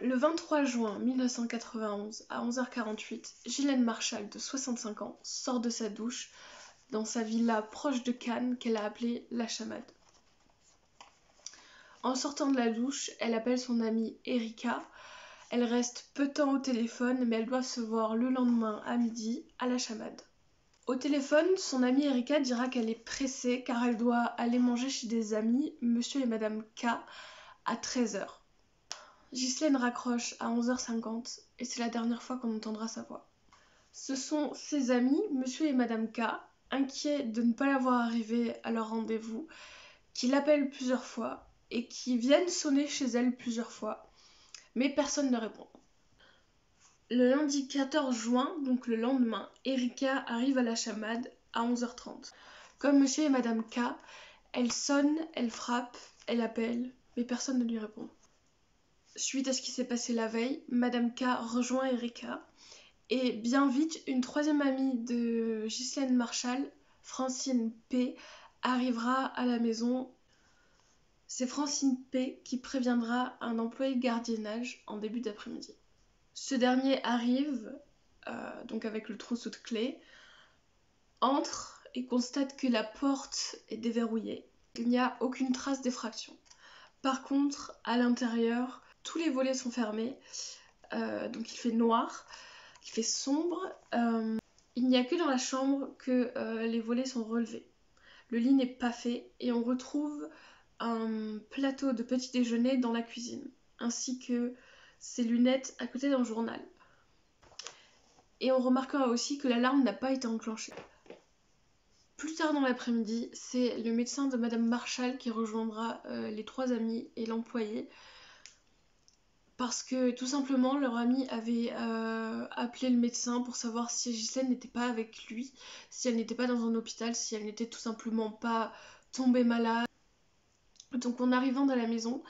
Le 23 juin 1991 à 11h48, Ghislaine Marchal, de 65 ans, sort de sa douche dans sa villa proche de Cannes qu'elle a appelée La Chamade. En sortant de la douche, elle appelle son amie Erika. Elle reste peu de temps au téléphone, mais elles doivent se voir le lendemain à midi à La Chamade. Au téléphone, son amie Erika dira qu'elle est pressée car elle doit aller manger chez des amis, monsieur et madame K, à 13h. Ghislaine raccroche à 11h50 et c'est la dernière fois qu'on entendra sa voix. Ce sont ses amis, monsieur et madame K, inquiets de ne pas la voir arriver à leur rendez-vous, qui l'appellent plusieurs fois et qui viennent sonner chez elle plusieurs fois, mais personne ne répond. Le lundi 14 juin, donc le lendemain, Erika arrive à La Chamade à 11h30. Comme monsieur et madame K, elle sonne, elle frappe, elle appelle, mais personne ne lui répond. Suite à ce qui s'est passé la veille, madame K rejoint Erika et bien vite, une troisième amie de Ghislaine Marchal, Francine P, arrivera à la maison. C'est Francine P qui préviendra un employé de gardiennage en début d'après-midi. Ce dernier arrive, donc avec le trousseau de clés, entre et constate que la porte est déverrouillée. Il n'y a aucune trace d'effraction. Par contre, à l'intérieur, tous les volets sont fermés, donc il fait noir, il fait sombre. Il n'y a que dans la chambre que les volets sont relevés. Le lit n'est pas fait et on retrouve un plateau de petit déjeuner dans la cuisine, ainsi que ses lunettes à côté d'un journal. Et on remarquera aussi que l'alarme n'a pas été enclenchée. Plus tard dans l'après-midi, c'est le médecin de Madame Marchal qui rejoindra les trois amis et l'employé, parce que tout simplement leur ami avait appelé le médecin pour savoir si Ghislaine n'était pas avec lui, si elle n'était pas dans un hôpital, si elle n'était tout simplement pas tombée malade. Donc en arrivant dans la maison,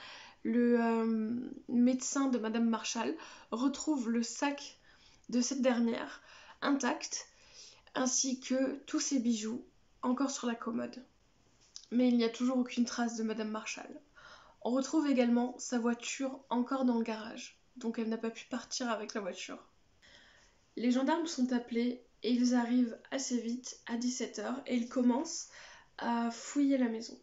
le médecin de Madame Marchal retrouve le sac de cette dernière intact, ainsi que tous ses bijoux encore sur la commode. Mais il n'y a toujours aucune trace de Madame Marchal. On retrouve également sa voiture encore dans le garage, donc elle n'a pas pu partir avec la voiture. Les gendarmes sont appelés et ils arrivent assez vite à 17h et ils commencent à fouiller la maison.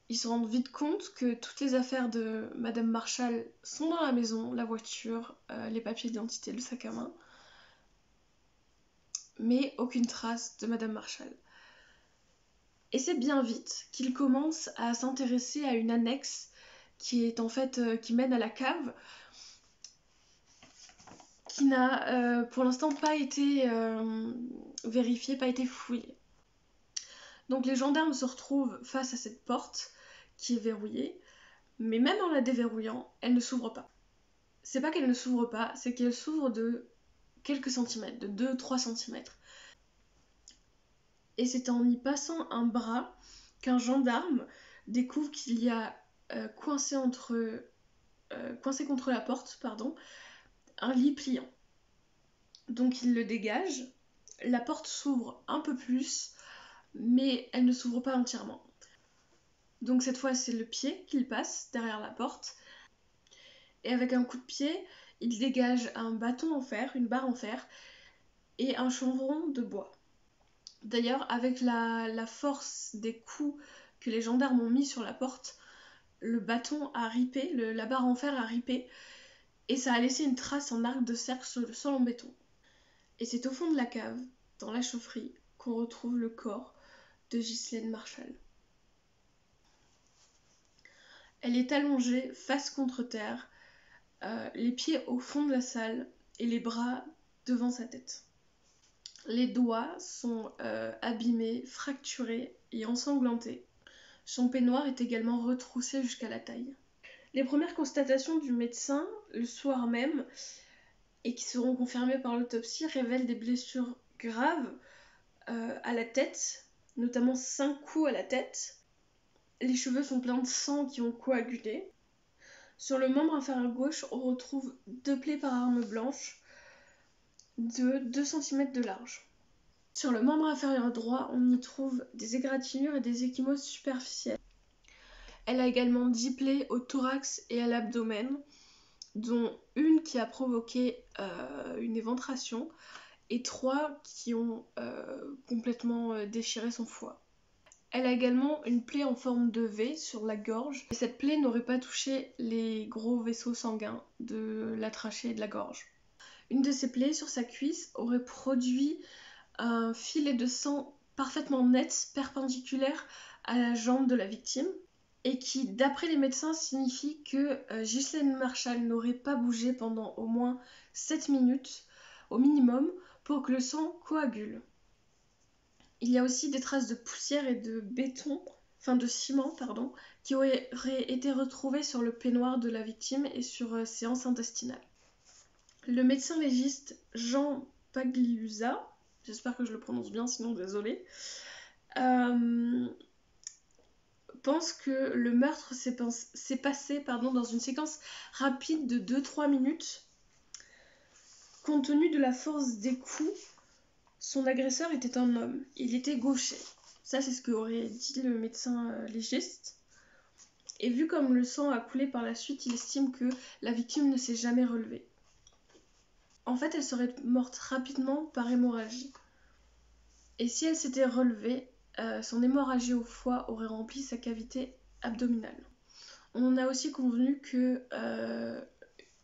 Ils se rendent vite compte que toutes les affaires de Madame Marchal sont dans la maison, la voiture, les papiers d'identité, le sac à main, mais aucune trace de Madame Marchal. Et c'est bien vite qu'ils commencent à s'intéresser à une annexe qui est en fait qui mène à la cave, qui n'a pour l'instant pas été vérifiée, pas été fouillée. Donc les gendarmes se retrouvent face à cette porte qui est verrouillée, mais même en la déverrouillant, elle ne s'ouvre pas. C'est pas qu'elle ne s'ouvre pas, c'est qu'elle s'ouvre de quelques centimètres, de 2-3 centimètres. Et c'est en y passant un bras qu'un gendarme découvre qu'il y a coincé contre la porte, un lit pliant. Donc il le dégage, la porte s'ouvre un peu plus, mais elle ne s'ouvre pas entièrement. Donc cette fois c'est le pied qu'il passe derrière la porte, et avec un coup de pied, il dégage un bâton en fer, une barre en fer, et un chevron de bois. D'ailleurs, avec la force des coups que les gendarmes ont mis sur la porte, le bâton a ripé, la barre en fer a ripé, et ça a laissé une trace en arc de cercle sur le sol en béton. Et c'est au fond de la cave, dans la chaufferie, qu'on retrouve le corps de Ghislaine Marchal. Elle est allongée face contre terre, les pieds au fond de la salle et les bras devant sa tête. Les doigts sont abîmés, fracturés et ensanglantés. Son peignoir est également retroussé jusqu'à la taille. Les premières constatations du médecin, le soir même, et qui seront confirmées par l'autopsie, révèlent des blessures graves à la tête, notamment 5 coups à la tête. Les cheveux sont pleins de sang qui ont coagulé. Sur le membre inférieur gauche, on retrouve 2 plaies par arme blanche de 2 cm de large. Sur le membre inférieur droit, on y trouve des égratignures et des ecchymoses superficielles. Elle a également 10 plaies au thorax et à l'abdomen, dont une qui a provoqué une éventration et 3 qui ont complètement déchiré son foie. Elle a également une plaie en forme de V sur la gorge. Et cette plaie n'aurait pas touché les gros vaisseaux sanguins de la trachée et de la gorge. Une de ces plaies sur sa cuisse aurait produit un filet de sang parfaitement net, perpendiculaire à la jambe de la victime, et qui, d'après les médecins, signifie que Ghislaine Marshall n'aurait pas bougé pendant au moins 7 minutes au minimum pour que le sang coagule. Il y a aussi des traces de poussière et de béton, enfin de ciment, pardon, qui auraient été retrouvées sur le peignoir de la victime et sur ses anses intestinales. Le médecin légiste Jean Pagliusa, j'espère que je le prononce bien, sinon désolé, pense que le meurtre s'est passé dans une séquence rapide de 2-3 minutes. Compte tenu de la force des coups, son agresseur était un homme. Il était gaucher. Ça, c'est ce qu'aurait dit le médecin légiste. Et vu comme le sang a coulé par la suite, il estime que la victime ne s'est jamais relevée. En fait, elle serait morte rapidement par hémorragie. Et si elle s'était relevée, son hémorragie au foie aurait rempli sa cavité abdominale. On a aussi convenu que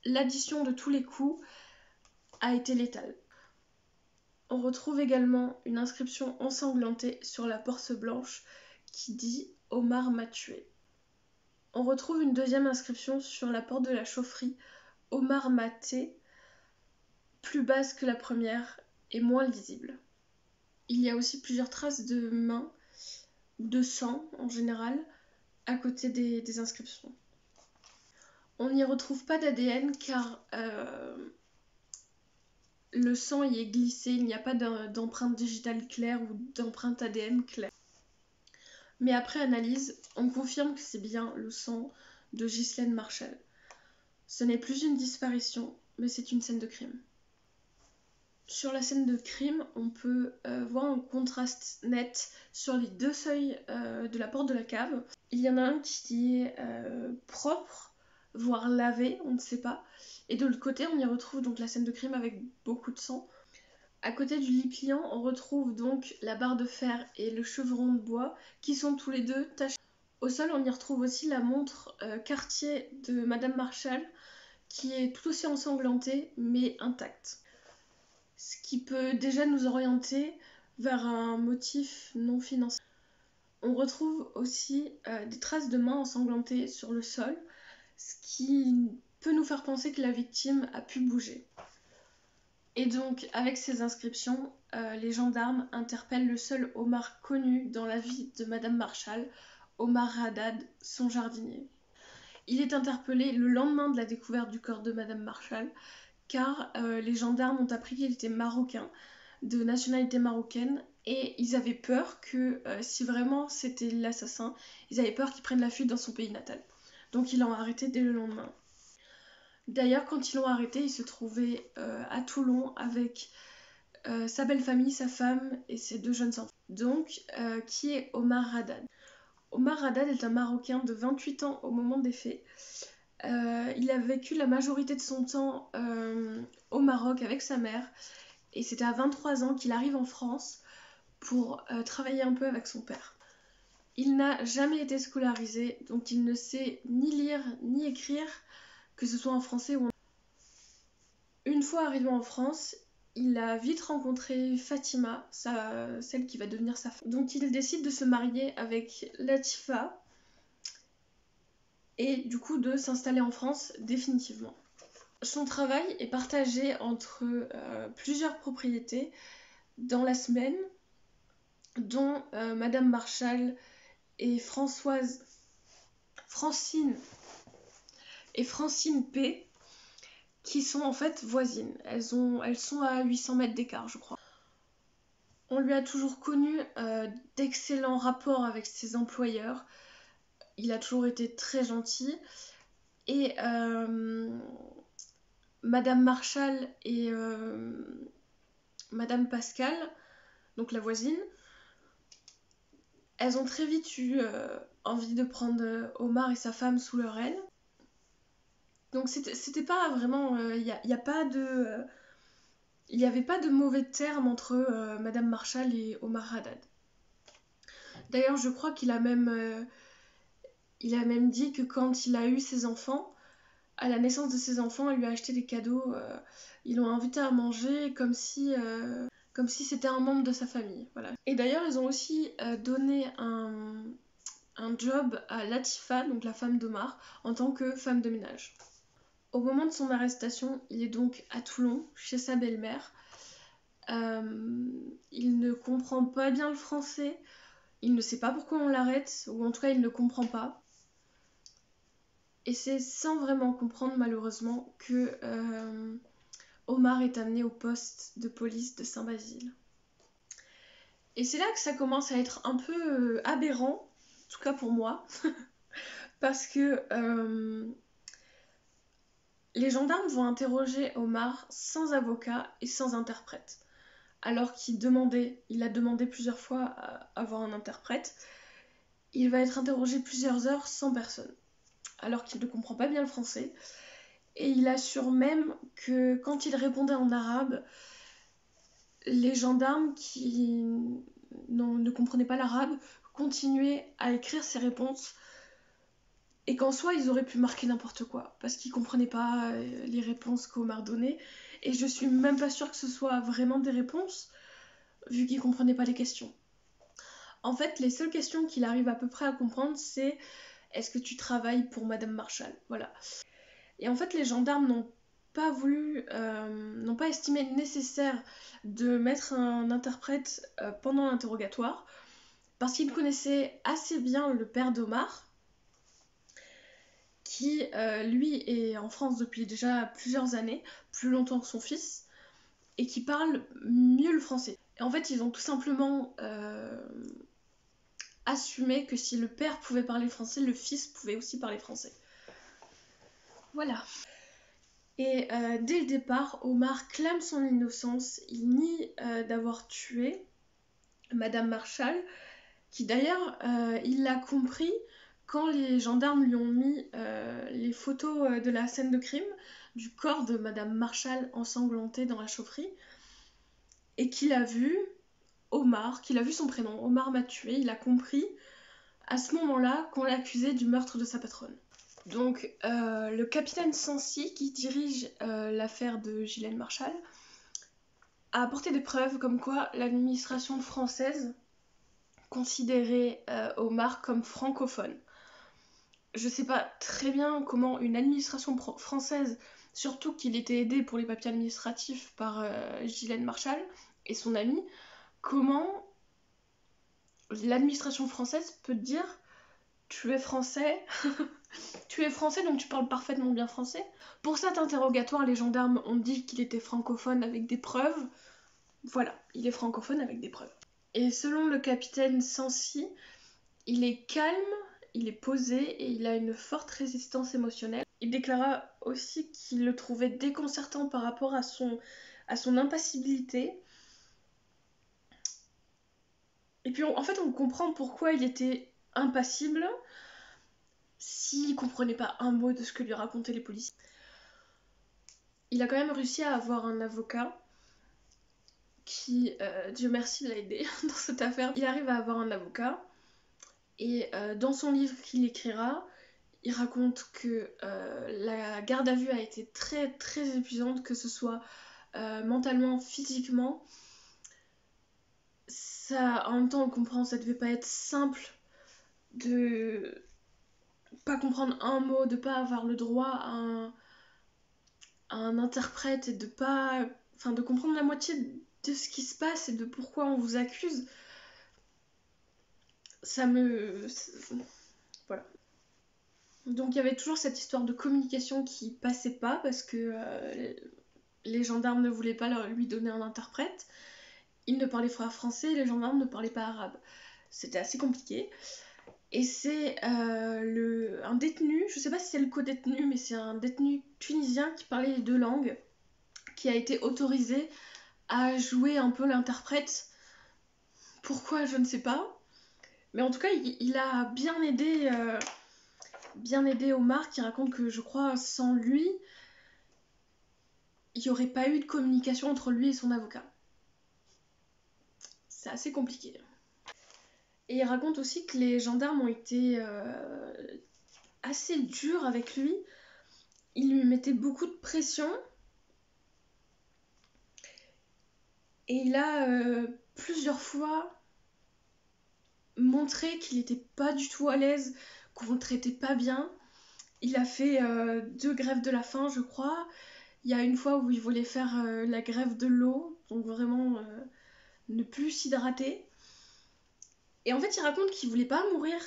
l'addition de tous les coups a été létale. On retrouve également une inscription ensanglantée sur la porte blanche qui dit « Omar m'a tué ». On retrouve une deuxième inscription sur la porte de la chaufferie « Omar m'a tué », plus basse que la première et moins lisible. Il y a aussi plusieurs traces de mains, de sang en général, à côté des inscriptions. On n'y retrouve pas d'ADN car le sang y est glissé, il n'y a pas d'empreinte digitale claire ou d'empreinte ADN claire. Mais après analyse, on confirme que c'est bien le sang de Ghislaine Marshall. Ce n'est plus une disparition, mais c'est une scène de crime. Sur la scène de crime, on peut voir un contraste net sur les deux seuils de la porte de la cave. Il y en a un qui est propre, voire lavé, on ne sait pas. Et de l'autre côté, on y retrouve donc la scène de crime avec beaucoup de sang. À côté du lit pliant, on retrouve donc la barre de fer et le chevron de bois qui sont tous les deux tachés. Au sol, on y retrouve aussi la montre Cartier de Madame Marshall qui est tout aussi ensanglantée mais intacte. Ce qui peut déjà nous orienter vers un motif non financier. On retrouve aussi des traces de mains ensanglantées sur le sol, ce qui peut nous faire penser que la victime a pu bouger. Et donc, avec ces inscriptions, les gendarmes interpellent le seul Omar connu dans la vie de Madame Marshall, Omar Haddad, son jardinier. Il est interpellé le lendemain de la découverte du corps de Madame Marshall, car les gendarmes ont appris qu'il était marocain, de nationalité marocaine, et ils avaient peur que, si vraiment c'était l'assassin, ils avaient peur qu'il prenne la fuite dans son pays natal. Donc ils l'ont arrêté dès le lendemain. D'ailleurs, quand ils l'ont arrêté, il se trouvait à Toulon avec sa belle famille, sa femme et ses 2 jeunes enfants. Donc, qui est Omar Haddad? Omar Haddad est un Marocain de 28 ans au moment des faits. Il a vécu la majorité de son temps au Maroc avec sa mère et c'était à 23 ans qu'il arrive en France pour travailler un peu avec son père. Il n'a jamais été scolarisé, donc il ne sait ni lire ni écrire, que ce soit en français ou en... Une fois arrivé en France, il a vite rencontré Fatima, celle qui va devenir sa femme. Donc il décide de se marier avec Latifa et du coup de s'installer en France définitivement. Son travail est partagé entre plusieurs propriétés dans la semaine, dont Madame Marshall et Francine P, qui sont en fait voisines. Elles sont à 800 mètres d'écart, je crois. On lui a toujours connu d'excellents rapports avec ses employeurs. Il a toujours été très gentil. Et Madame Marshall et Madame Pascal, donc la voisine, elles ont très vite eu envie de prendre Omar et sa femme sous leur aile. Donc c'était pas vraiment... y a pas de... il n'y avait pas de mauvais termes entre Madame Marshall et Omar Haddad. D'ailleurs, je crois il a même dit que quand il a eu ses enfants, à la naissance de ses enfants, elle lui a acheté des cadeaux. Ils l'ont invité à manger comme si c'était un membre de sa famille. Voilà. Et d'ailleurs, ils ont aussi donné un job à Latifa, donc la femme d'Omar, en tant que femme de ménage. Au moment de son arrestation, il est donc à Toulon, chez sa belle-mère. Il ne comprend pas bien le français, il ne sait pas pourquoi on l'arrête, ou en tout cas il ne comprend pas. Et c'est sans vraiment comprendre malheureusement que Omar est amené au poste de police de Saint-Basile. Et c'est là que ça commence à être un peu aberrant, en tout cas pour moi, parce que les gendarmes vont interroger Omar sans avocat et sans interprète. Alors il a demandé plusieurs fois à avoir un interprète, il va être interrogé plusieurs heures sans personne, alors qu'il ne comprend pas bien le français. Et il assure même que quand il répondait en arabe, les gendarmes qui ne comprenaient pas l'arabe continuaient à écrire ses réponses, et qu'en soi ils auraient pu marquer n'importe quoi, parce qu'ils comprenaient pas les réponses qu'Omar donnait, et je suis même pas sûre que ce soit vraiment des réponses, vu qu'il comprenait pas les questions. En fait, les seules questions qu'il arrive à peu près à comprendre, c'est « Est-ce que tu travailles pour Madame Marshall ?» Voilà. Et en fait, les gendarmes n'ont pas estimé nécessaire de mettre un interprète pendant l'interrogatoire, parce qu'ils connaissaient assez bien le père d'Omar, qui, lui, est en France depuis déjà plusieurs années, plus longtemps que son fils, et qui parle mieux le français. Et en fait, ils ont tout simplement assumé que si le père pouvait parler français, le fils pouvait aussi parler français. Voilà. Et dès le départ, Omar clame son innocence, il nie d'avoir tué Madame Marshall, qui d'ailleurs, il l'a compris quand les gendarmes lui ont mis les photos de la scène de crime, du corps de Madame Marshall ensanglantée dans la chaufferie, et qu'il a vu Omar, qu'il a vu son prénom, Omar m'a tué, il a compris à ce moment-là qu'on l'accusait du meurtre de sa patronne. Donc, le capitaine Sancy, qui dirige l'affaire de Ghislaine Marshall, a apporté des preuves comme quoi l'administration française considérait Omar comme francophone. Je sais pas très bien comment une administration française, surtout qu'il était aidé pour les papiers administratifs par Ghislaine Marshall et son ami, comment l'administration française peut dire « tu es français ». Tu es français, donc tu parles parfaitement bien français. Pour cet interrogatoire, les gendarmes ont dit qu'il était francophone avec des preuves. Voilà, il est francophone avec des preuves. Et selon le capitaine Sancy, il est calme, il est posé et il a une forte résistance émotionnelle. Il déclara aussi qu'il le trouvait déconcertant par rapport à son impassibilité. Et puis en fait, on comprend pourquoi il était impassible s'il comprenait pas un mot de ce que lui racontaient les policiers. Il a quand même réussi à avoir un avocat qui, Dieu merci, l'a aidé dans cette affaire. Il arrive à avoir un avocat et dans son livre qu'il écrira, il raconte que la garde à vue a été très très épuisante, que ce soit mentalement, physiquement. Ça, en même temps, on comprend, ça devait pas être simple de pas comprendre un mot, de pas avoir le droit à un interprète et de pas... Enfin, de comprendre la moitié de ce qui se passe et de pourquoi on vous accuse. Voilà. Donc il y avait toujours cette histoire de communication qui passait pas parce que les gendarmes ne voulaient pas lui donner un interprète. Il ne parlait pas français, les gendarmes ne parlaient pas arabe. C'était assez compliqué. Et c'est un détenu, je sais pas si c'est le co-détenu, mais c'est un détenu tunisien qui parlait les deux langues, qui a été autorisé à jouer un peu l'interprète. Pourquoi, je ne sais pas. Mais en tout cas, il a bien aidé bien aider Omar, qui raconte que je crois sans lui, il n'y aurait pas eu de communication entre lui et son avocat. C'est assez compliqué. Et il raconte aussi que les gendarmes ont été assez durs avec lui. Ils lui mettaient beaucoup de pression. Et il a plusieurs fois montré qu'il n'était pas du tout à l'aise, qu'on ne le traitait pas bien. Il a fait 2 grèves de la faim, je crois. Il y a une fois où il voulait faire la grève de l'eau, donc vraiment ne plus s'hydrater. Et en fait, il raconte qu'il voulait pas mourir.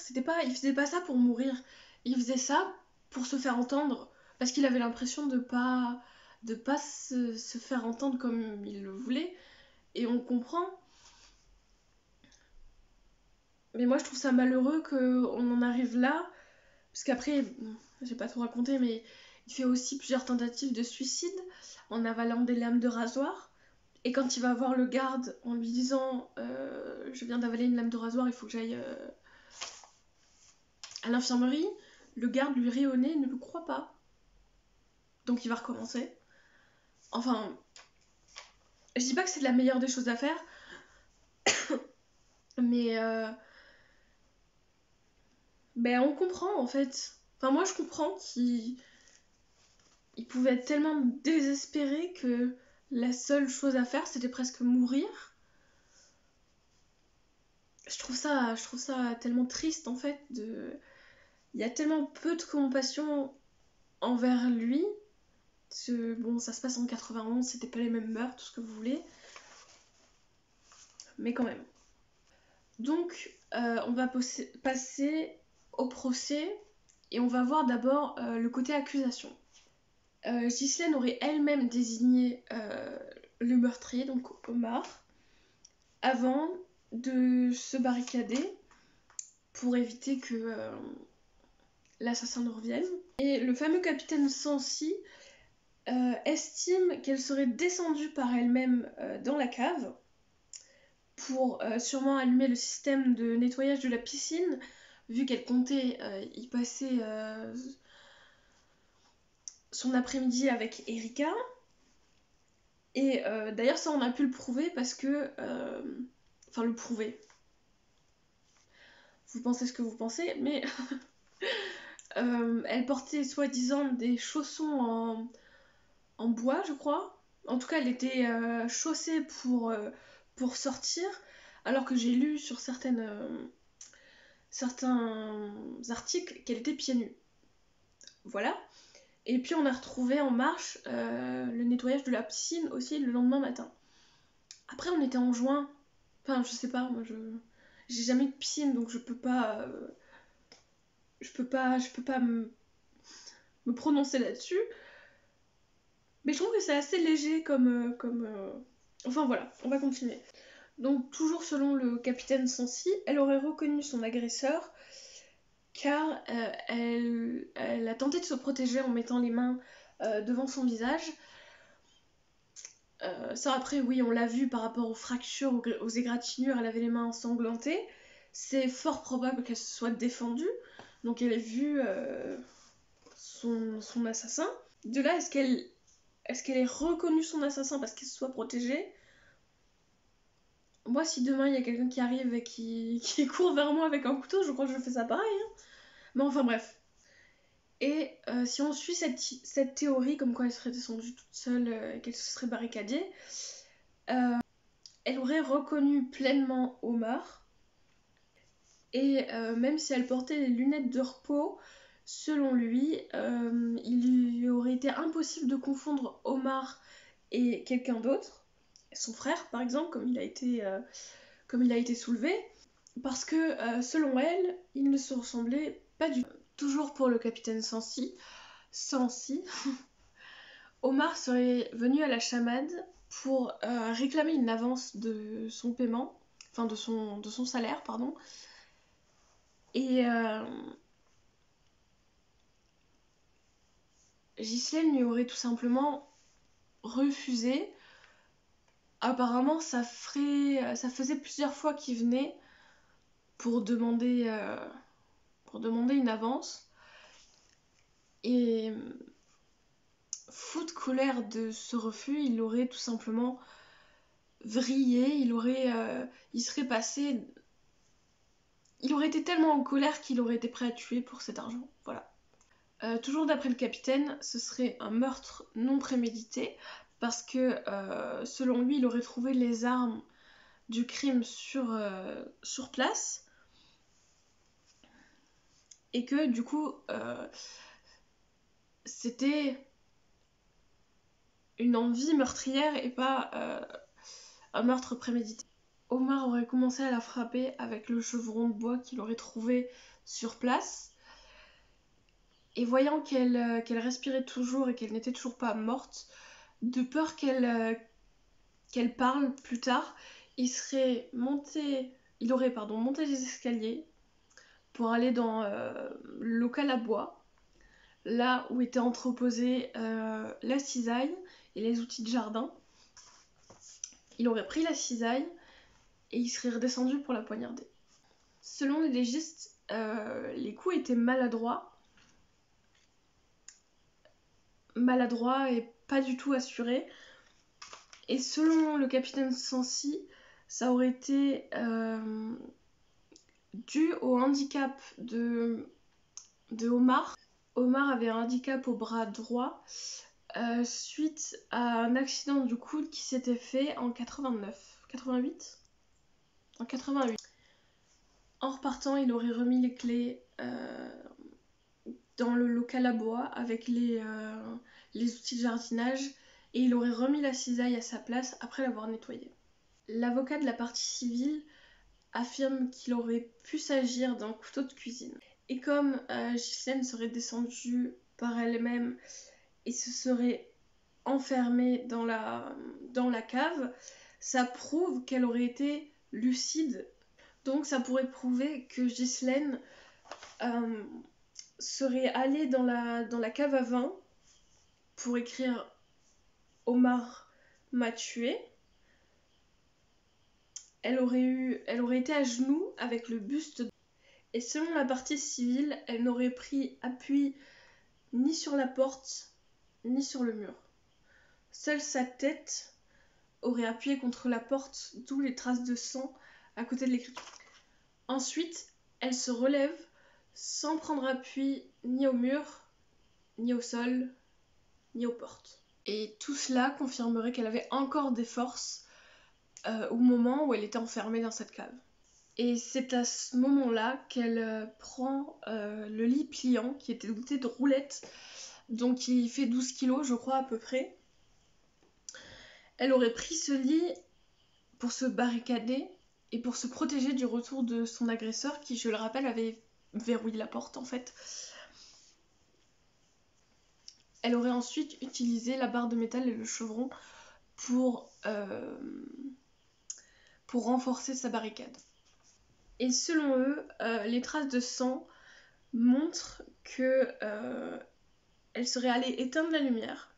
Il faisait pas ça pour mourir. Il faisait ça pour se faire entendre, parce qu'il avait l'impression de pas se faire entendre comme il le voulait. Et on comprend. Mais moi, je trouve ça malheureux qu'on en arrive là, parce qu'après, j'ai pas tout raconté, mais il fait aussi plusieurs tentatives de suicide en avalant des lames de rasoir. Et quand il va voir le garde en lui disant je viens d'avaler une lame de rasoir, il faut que j'aille à l'infirmerie, le garde lui rit au nez, ne le croit pas. Donc il va recommencer. Enfin, je dis pas que c'est la meilleure des choses à faire, mais ben on comprend en fait. Enfin, moi je comprends qu'il pouvait être tellement désespéré que la seule chose à faire c'était presque mourir. Je trouve ça tellement triste en fait. Il y a tellement peu de compassion envers lui. Bon, ça se passe en 91, c'était pas les mêmes mœurs, tout ce que vous voulez. Mais quand même. Donc, on va passer au procès et on va voir d'abord le côté accusation. Ghislaine aurait elle-même désigné le meurtrier, donc Omar, avant de se barricader pour éviter que l'assassin ne revienne. Et le fameux capitaine Sancy estime qu'elle serait descendue par elle-même dans la cave pour sûrement allumer le système de nettoyage de la piscine, vu qu'elle comptait y passer son après-midi avec Erika. Et d'ailleurs, ça, on a pu le prouver parce que... Enfin, le prouver. Vous pensez ce que vous pensez, mais... elle portait soi-disant des chaussons en bois, je crois. En tout cas, elle était chaussée pour sortir, alors que j'ai lu sur certains articles qu'elle était pieds nus. Voilà. Et puis on a retrouvé en marche le nettoyage de la piscine aussi le lendemain matin. Après, on était en juin. Enfin, je sais pas, moi j'ai jamais eu de piscine, donc je peux pas me prononcer là-dessus. Mais je trouve que c'est assez léger comme enfin voilà, on va continuer. Donc toujours selon le capitaine Sancy, elle aurait reconnu son agresseur car elle a tenté de se protéger en mettant les mains devant son visage. Ça après oui, on l'a vu par rapport aux fractures, aux égratignures, elle avait les mains ensanglantées. C'est fort probable qu'elle se soit défendue, donc elle a vu son assassin. De là, est-ce qu'elle ait reconnu son assassin parce qu'elle se soit protégée? Moi, si demain il y a quelqu'un qui arrive et qui court vers moi avec un couteau, je crois que je fais ça pareil. Hein. Mais enfin bref. Et si on suit cette théorie comme quoi elle serait descendue toute seule et qu'elle se serait barricadée, elle aurait reconnu pleinement Omar. Et même si elle portait les lunettes de repos, selon lui, il lui aurait été impossible de confondre Omar et quelqu'un d'autre, son frère par exemple, comme il a été soulevé, parce que selon elle, il ne se ressemblait pas du tout. Toujours pour le capitaine Sancy, Omar serait venu à la chamade pour réclamer une avance de son paiement, enfin de son salaire, pardon. Et Ghislaine lui aurait tout simplement refusé. Apparemment, ça faisait plusieurs fois qu'il venait pour demander une avance. Et fou de colère de ce refus, il aurait tout simplement vrillé, il serait passé... Il aurait été tellement en colère qu'il aurait été prêt à tuer pour cet argent. Voilà. Toujours d'après le capitaine, ce serait un meurtre non prémédité parce que selon lui, il aurait trouvé les armes du crime sur place et que du coup c'était une envie meurtrière et pas un meurtre prémédité. Omar aurait commencé à la frapper avec le chevron de bois qu'il aurait trouvé sur place. Et voyant qu'elle respirait toujours et qu'elle n'était toujours pas morte, de peur qu'elle parle plus tard, il aurait monté les escaliers pour aller dans le local à bois, là où étaient entreposés la cisaille et les outils de jardin. Il aurait pris la cisaille et il serait redescendu pour la poignarder. Selon les légistes, les coups étaient maladroits et pas du tout assurés. Et selon le capitaine Sancy, ça aurait été dû au handicap de Omar. Omar avait un handicap au bras droit suite à un accident du coude qui s'était fait en 88. En 88. En repartant, il aurait remis les clés dans le local à bois avec les outils de jardinage et il aurait remis la cisaille à sa place après l'avoir nettoyée. L'avocat de la partie civile affirme qu'il aurait pu s'agir d'un couteau de cuisine. Et comme Ghislaine serait descendue par elle-même et se serait enfermée dans la cave, ça prouve qu'elle aurait été lucide. Donc ça pourrait prouver que Ghislaine serait allée dans la cave à vin pour écrire Omar m'a tué. Elle aurait été à genoux avec le buste. Et selon la partie civile, elle n'aurait pris appui ni sur la porte ni sur le mur. Seule sa tête aurait appuyé contre la porte, d'où les traces de sang à côté de l'écriture. Ensuite, elle se relève sans prendre appui ni au mur, ni au sol, ni aux portes. Et tout cela confirmerait qu'elle avait encore des forces au moment où elle était enfermée dans cette cave. Et c'est à ce moment-là qu'elle prend le lit pliant qui était doté de roulettes, donc il fait 12 kilos je crois à peu près. Elle aurait pris ce lit pour se barricader et pour se protéger du retour de son agresseur qui, je le rappelle, avait verrouillé la porte en fait. Elle aurait ensuite utilisé la barre de métal et le chevron pour renforcer sa barricade. Et selon eux, les traces de sang montrent que elle serait allée éteindre la lumière,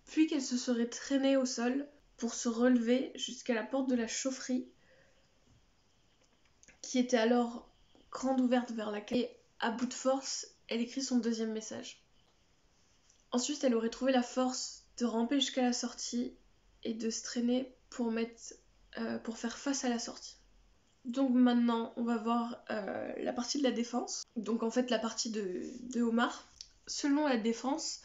puis qu'elle se serait traînée au sol pour se relever jusqu'à la porte de la chaufferie, qui était alors grande ouverte vers la cave. Et à bout de force, elle écrit son deuxième message. Ensuite, elle aurait trouvé la force de ramper jusqu'à la sortie et de se traîner pour faire face à la sortie. Donc maintenant, on va voir la partie de la défense. Donc en fait, la partie de Omar. Selon la défense,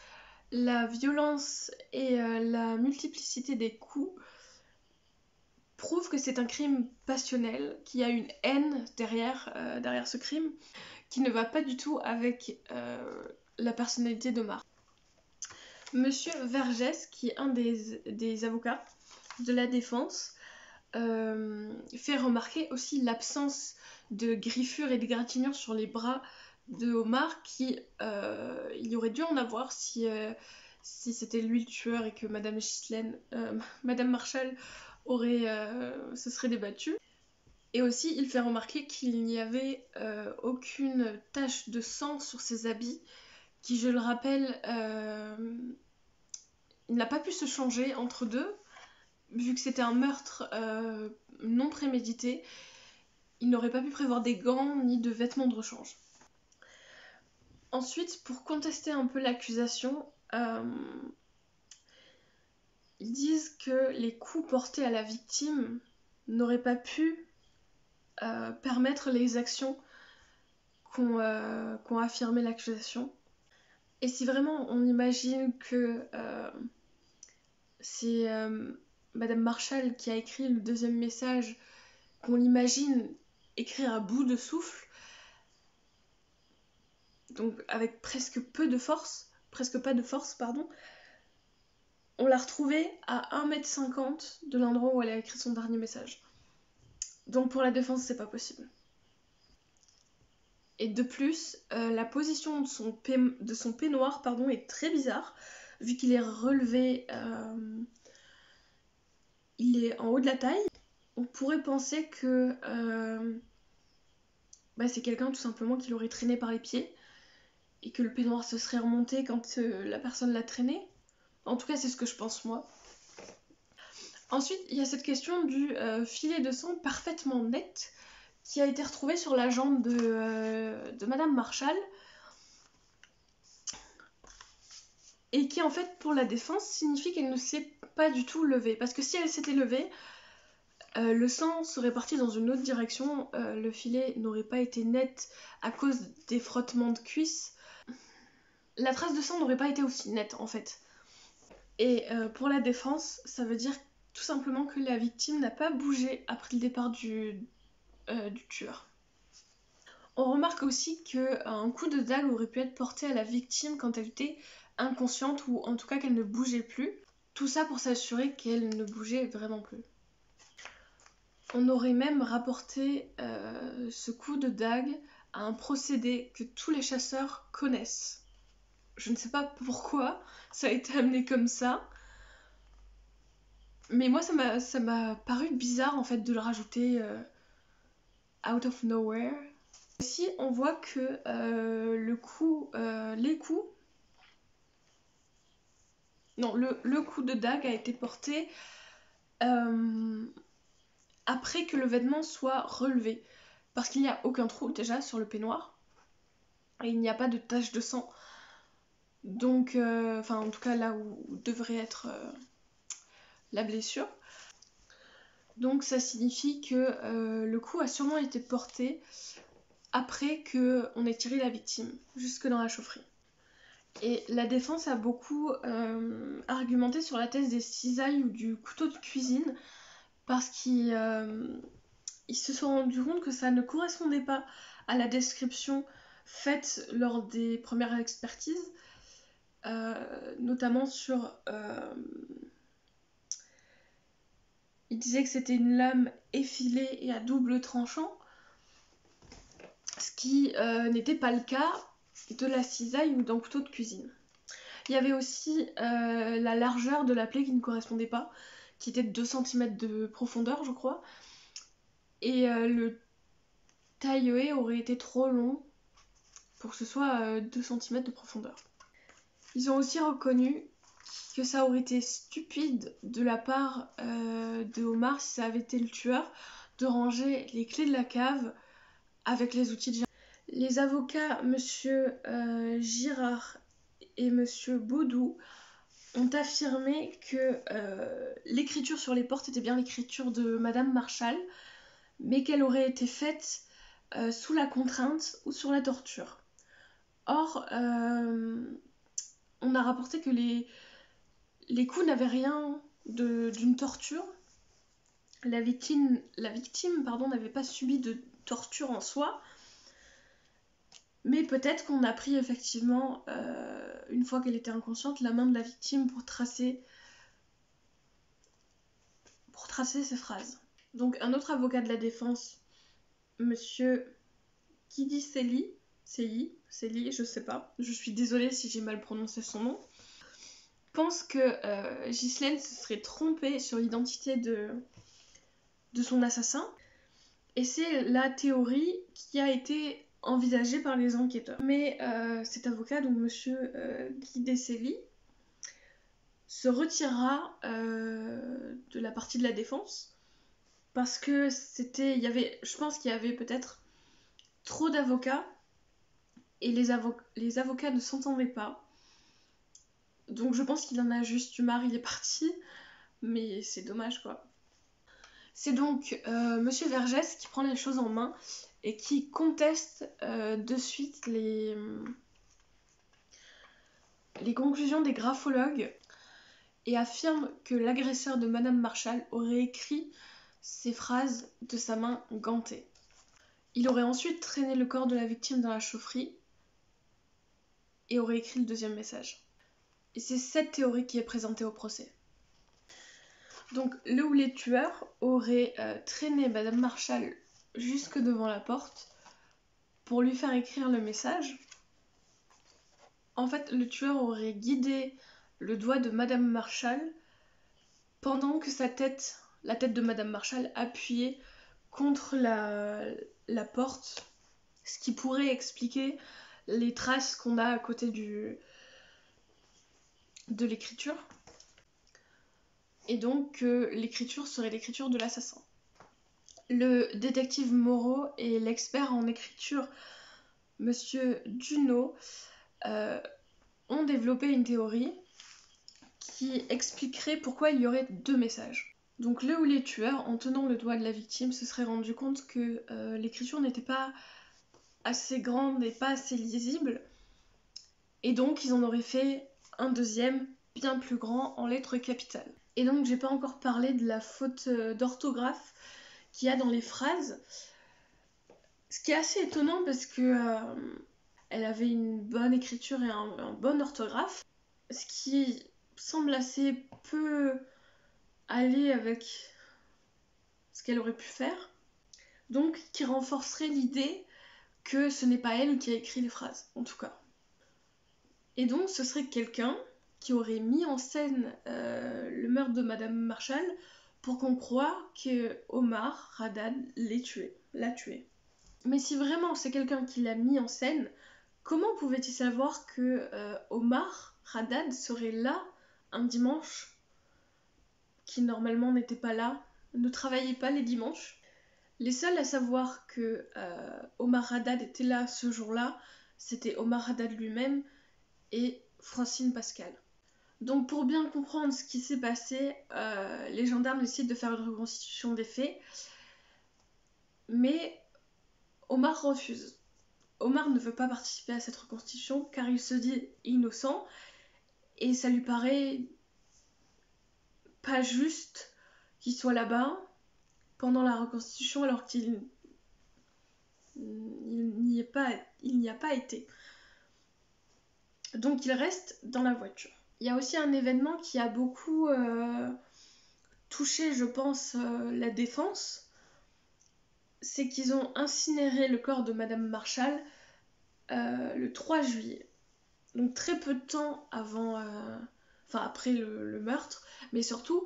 la violence et la multiplicité des coups prouvent que c'est un crime passionnel, qu'il y a une haine derrière ce crime, qui ne va pas du tout avec la personnalité d'Omar. Monsieur Vergès, qui est un des avocats de la défense, fait remarquer aussi l'absence de griffures et d'égratignures sur les bras de Omar, qui il y aurait dû en avoir si c'était lui le tueur et que Madame Marshall se serait débattue. Et aussi, il fait remarquer qu'il n'y avait aucune tache de sang sur ses habits, qui, je le rappelle, il n'a pas pu se changer entre deux, vu que c'était un meurtre non prémédité. Il n'aurait pas pu prévoir des gants ni de vêtements de rechange. Ensuite, pour contester un peu l'accusation, ils disent que les coups portés à la victime n'auraient pas pu permettre les actions qu'ont affirmé l'accusation. Et si vraiment on imagine que c'est Madame Marshall qui a écrit le deuxième message, qu'on l'imagine écrire à bout de souffle, donc avec presque pas de force, on l'a retrouvée à 1,50 m de l'endroit où elle a écrit son dernier message. Donc pour la défense, c'est pas possible. Et de plus, la position de son peignoir est très bizarre, vu qu'il est relevé, il est en haut de la taille. On pourrait penser que c'est quelqu'un tout simplement qui l'aurait traîné par les pieds, et que le peignoir se serait remonté quand la personne l'a traîné. En tout cas, c'est ce que je pense moi. Ensuite, il y a cette question du filet de sang parfaitement net qui a été retrouvé sur la jambe de Madame Marshall et qui, en fait, pour la défense, signifie qu'elle ne s'est pas du tout levée. Parce que si elle s'était levée, le sang serait parti dans une autre direction, le filet n'aurait pas été net à cause des frottements de cuisses. La trace de sang n'aurait pas été aussi nette, en fait. Et pour la défense, ça veut dire tout simplement que la victime n'a pas bougé après le départ du tueur. On remarque aussi qu'un coup de dague aurait pu être porté à la victime quand elle était inconsciente ou en tout cas qu'elle ne bougeait plus. Tout ça pour s'assurer qu'elle ne bougeait vraiment plus. On aurait même rapporté ce coup de dague à un procédé que tous les chasseurs connaissent. Je ne sais pas pourquoi ça a été amené comme ça. Mais moi, ça m'a paru bizarre en fait de le rajouter out of nowhere. Aussi, on voit que le coup de dague a été porté après que le vêtement soit relevé. Parce qu'il n'y a aucun trou déjà sur le peignoir. Et il n'y a pas de tache de sang. Donc, en tout cas là où devrait être la blessure. Donc ça signifie que le coup a sûrement été porté après qu'on ait tiré la victime jusque dans la chaufferie. Et la défense a beaucoup argumenté sur la thèse des cisailles ou du couteau de cuisine parce qu'ils se sont rendus compte que ça ne correspondait pas à la description faite lors des premières expertises, notamment sur... il disait que c'était une lame effilée et à double tranchant, ce qui n'était pas le cas de la cisaille ou d'un couteau de cuisine. Il y avait aussi la largeur de la plaie qui ne correspondait pas, qui était de 2 cm de profondeur, je crois. Et le taille-haie aurait été trop long pour que ce soit 2 cm de profondeur. Ils ont aussi reconnu que ça aurait été stupide de la part de Omar, si ça avait été le tueur, de ranger les clés de la cave avec les outils de jardin. Les avocats, monsieur Girard et monsieur Baudou, ont affirmé que l'écriture sur les portes était bien l'écriture de Madame Marshall, mais qu'elle aurait été faite sous la contrainte ou sur la torture. Or, on a rapporté que les coups n'avaient rien d'une torture. La victime n'avait pas subi de torture en soi, mais peut-être qu'on a pris effectivement, une fois qu'elle était inconsciente, la main de la victime pour tracer ces phrases. Donc un autre avocat de la défense, monsieur Kidiselli, je sais pas, je suis désolée si j'ai mal prononcé son nom, pense que Ghislaine se serait trompée sur l'identité de son assassin, et c'est la théorie qui a été envisagée par les enquêteurs. Mais cet avocat, donc monsieur Kidiselli, se retirera de la partie de la défense parce que je pense qu'il y avait peut-être trop d'avocats et les avocats ne s'entendaient pas. Donc je pense qu'il en a juste eu marre, il est parti, mais c'est dommage quoi. C'est donc Monsieur Vergès qui prend les choses en main et qui conteste de suite les conclusions des graphologues et affirme que l'agresseur de Madame Marshall aurait écrit ces phrases de sa main gantée. Il aurait ensuite traîné le corps de la victime dans la chaufferie et aurait écrit le deuxième message. Et c'est cette théorie qui est présentée au procès. Donc le ou les tueurs auraient traîné Madame Marshall jusque devant la porte pour lui faire écrire le message. En fait, le tueur aurait guidé le doigt de Madame Marshall pendant que la tête de Madame Marshall appuyait contre la porte, ce qui pourrait expliquer les traces qu'on a à côté de l'écriture. Et donc l'écriture serait l'écriture de l'assassin. Le détective Moreau et l'expert en écriture Monsieur Duno ont développé une théorie qui expliquerait pourquoi il y aurait deux messages. Donc le ou les tueurs, en tenant le doigt de la victime, se seraient rendu compte que l'écriture n'était pas assez grande et pas assez lisible, et donc ils en auraient fait un deuxième bien plus grand en lettres capitales. Et donc j'ai pas encore parlé de la faute d'orthographe qu'il y a dans les phrases, ce qui est assez étonnant parce que elle avait une bonne écriture et un bon orthographe, ce qui semble assez peu aller avec ce qu'elle aurait pu faire, donc qui renforcerait l'idée que ce n'est pas elle qui a écrit les phrases, en tout cas. Et donc ce serait quelqu'un qui aurait mis en scène le meurtre de Madame Marshall pour qu'on croie que Omar Haddad l'a tué. Mais si vraiment c'est quelqu'un qui l'a mis en scène, comment pouvait-il savoir que Omar Haddad serait là un dimanche, qui normalement n'était pas là, ne travaillait pas les dimanches? Les seuls à savoir que Omar Haddad était là ce jour-là, c'était Omar Haddad lui-même et Francine Pascal. Donc pour bien comprendre ce qui s'est passé, les gendarmes décident de faire une reconstitution des faits, mais Omar refuse. Omar ne veut pas participer à cette reconstitution car il se dit innocent et ça lui paraît pas juste qu'il soit là-bas pendant la reconstitution alors qu'il n'y a pas été. Donc il reste dans la voiture. Il y a aussi un événement qui a beaucoup touché, je pense, la défense. C'est qu'ils ont incinéré le corps de Madame Marshall le 3 juillet. Donc très peu de temps après le meurtre, mais surtout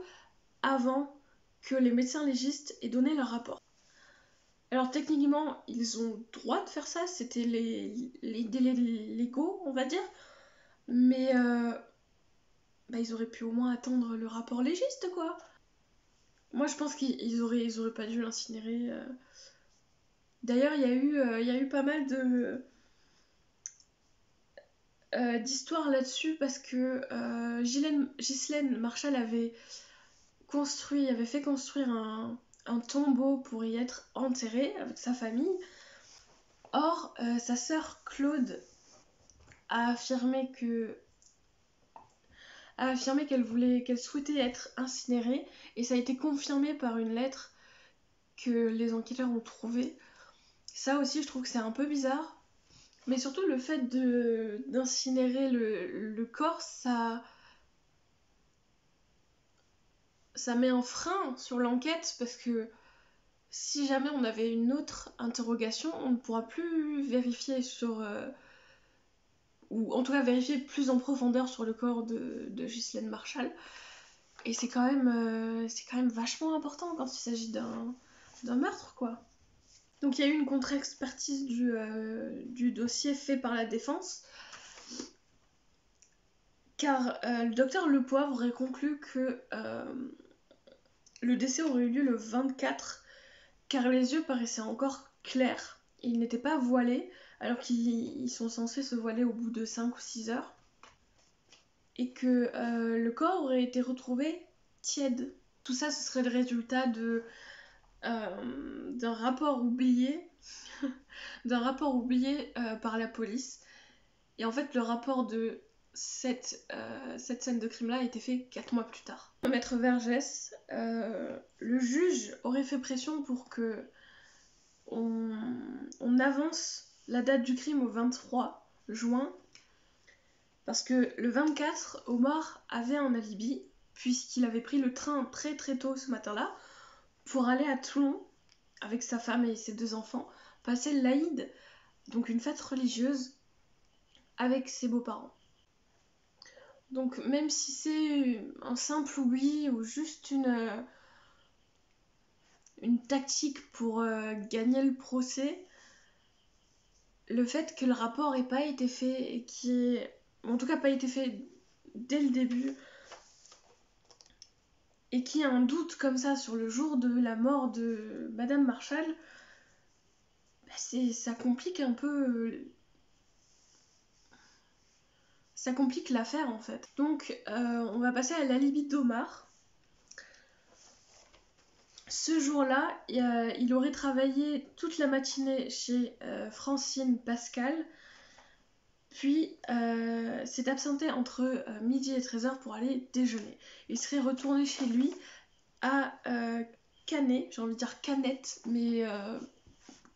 avant que les médecins légistes aient donné leur rapport. Alors techniquement, ils ont droit de faire ça, c'était les délais légaux, on va dire, mais ils auraient pu au moins attendre le rapport légiste, quoi. Moi, je pense qu'ils auraient pas dû l'incinérer. D'ailleurs, il y a eu pas mal d'histoires là-dessus parce que Ghislaine Marshall avait fait construire un tombeau pour y être enterrée avec sa famille. Or, sa sœur Claude a affirmé qu'elle souhaitait être incinérée, et ça a été confirmé par une lettre que les enquêteurs ont trouvée. Ça aussi, je trouve que c'est un peu bizarre. Mais surtout, le fait d'incinérer le corps, ça met un frein sur l'enquête, parce que si jamais on avait une autre interrogation, on ne pourra plus vérifier ou en tout cas vérifier plus en profondeur sur le corps de Ghislaine Marshall. Et c'est quand même vachement important quand il s'agit d'un meurtre, quoi. Donc il y a eu une contre-expertise du dossier fait par la défense, car le docteur Lepoivre aurait conclu que le décès aurait eu lieu le 24, car les yeux paraissaient encore clairs, ils n'étaient pas voilés, alors qu'ils sont censés se voiler au bout de 5 ou 6 heures, et que le corps aurait été retrouvé tiède. Tout ça, ce serait le résultat d'un rapport oublié, par la police. Et en fait, le rapport de cette scène de crime-là a été fait 4 mois plus tard. Maître Vergès, le juge aurait fait pression pour que on avance la date du crime au 23 juin, parce que le 24, Omar avait un alibi, puisqu'il avait pris le train très très tôt ce matin-là pour aller à Toulon avec sa femme et ses 2 enfants, passer l'Aïd, donc une fête religieuse, avec ses beaux-parents. Donc même si c'est un simple oubli ou juste une tactique pour gagner le procès, le fait que le rapport n'ait pas été fait, et en tout cas pas été fait dès le début, et qu'il y a un doute comme ça sur le jour de la mort de Madame Marshall, ça complique un peu... Ça complique l'affaire en fait. Donc on va passer à l'alibi d'Omar. Ce jour-là, il aurait travaillé toute la matinée chez Francine Pascal, puis s'est absenté entre midi et 13h pour aller déjeuner. Il serait retourné chez lui à Canet, j'ai envie de dire Canette, mais